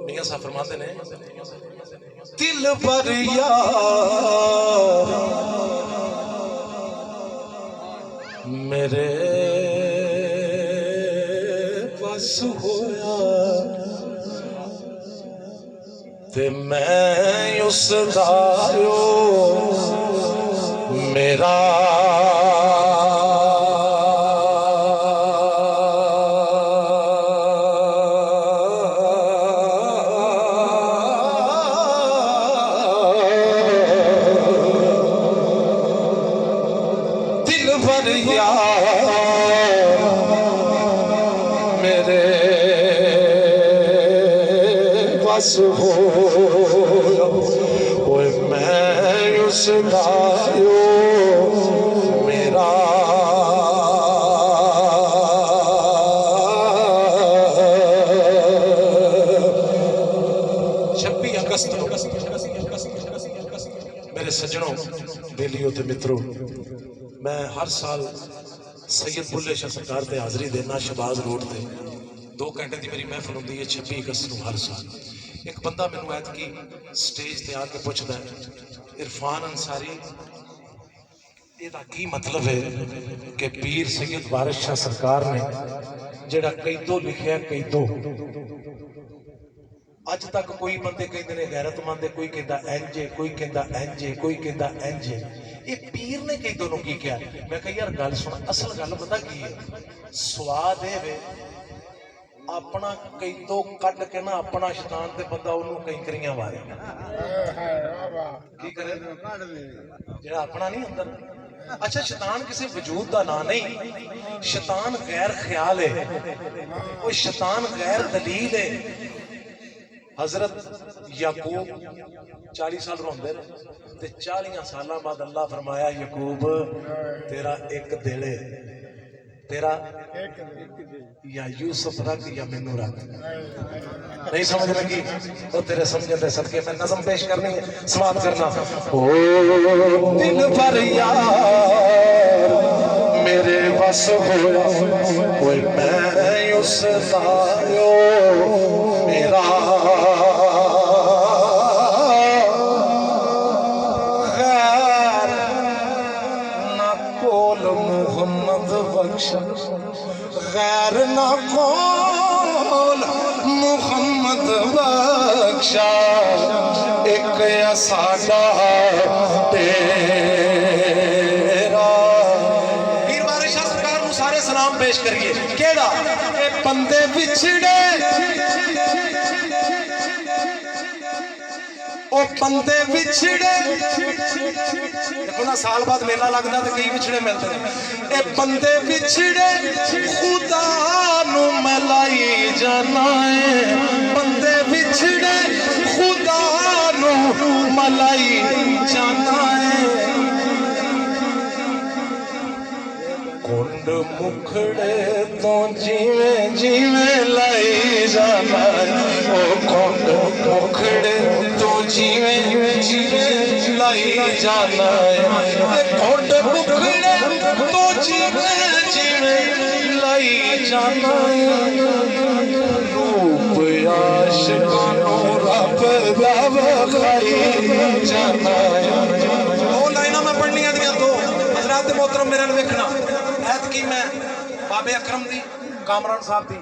मियां साहब फरमाते ने दिल पर यार मेरे बस होया ते मैं उस दायो मेरा दिल भर यार मेरे बस हो मैं उस दायो मेरा 26 अगस्त मेरे सज्जनों बेलियों ते मित्रों मैं हर साल सैयद बुल्ले शाह सरकार ते हाजरी देना शहबाज रोड ते 2 घंटे की मेरी महफिल होंदी है 26 अगस्त को हर साल। एक बंदा मैनू ऐतकी स्टेज ते आके पुछदा है इरफान अंसारी ਇਹਦਾ ਕੀ मतलब है कि पीर सैयद वारिस शाह सरकार ने ਜਿਹੜਾ कैदो लिखिया कैदो अज तक कोई बंदे कहते ने गैरतमंद है, कोई कहता इंज है, कोई कहता इंज है, कोई कहता इंज है। ये पीर ने कैदो नूं की किया? मैं कहा यार गल सुन, असल गल पता की है, स्वाद है वे अपना कैदो कट के ना अपना शैतान ते बंदा उन्होंने कैंकरियां मारे की करे जेड़ा अपना नहीं अंदर। अच्छा शैतान किसी वजूद का ना नहीं, शैतान गैर ख्याल है, वो शैतान गैर दलील है। हजरत याकूब 40 साल रोंदे ते 40 साल बाद अल्लाह फरमाया याकूब तेरा एक दिल है, तेरा या यूसुफ रख या मैनू रख। नहीं समझ लगी तो तेरे समझे ते सदके मैं नज़म पेश करनी है, समाप्त करना। ओ दिल भर यार मेरे बस होया कोई मैं उस दायो मेरा गैर ना कोल मोहम्मद बख्शा गैर ना कोल मोहम्मद बख्शा एक साडा तेरा। पीर वारिस शाह सरकार नूं सारे सलाम पेश करिए। केड़ा ए बंदे बिछड़े ओ बंदे बिछड़े देखो ना साल बाद मेला लगता तो कई बिछड़े मिलते हैं। ए बंदे बिछड़े खुदा नू मलाई जाना है, बंदे बिछड़े खुदा नू मलाई जाना है। कुंड मुखड़े तो जीवे जीवे लाई जाना है, ओ कुंड मुखड़े तो जीवे जीवे लाई जाना है, कुंड मुखड़े तो जीवे जीवे लाई जाना है। रूप आशिकां नूं रब दा विखाई जाना है। दो लाइनां मैं पढ़नियां दियां दो हज़रात मोहतरम मेरे नाल वेखना। ऐतकी मैं बाबे अकरम दी कामरान साहब दी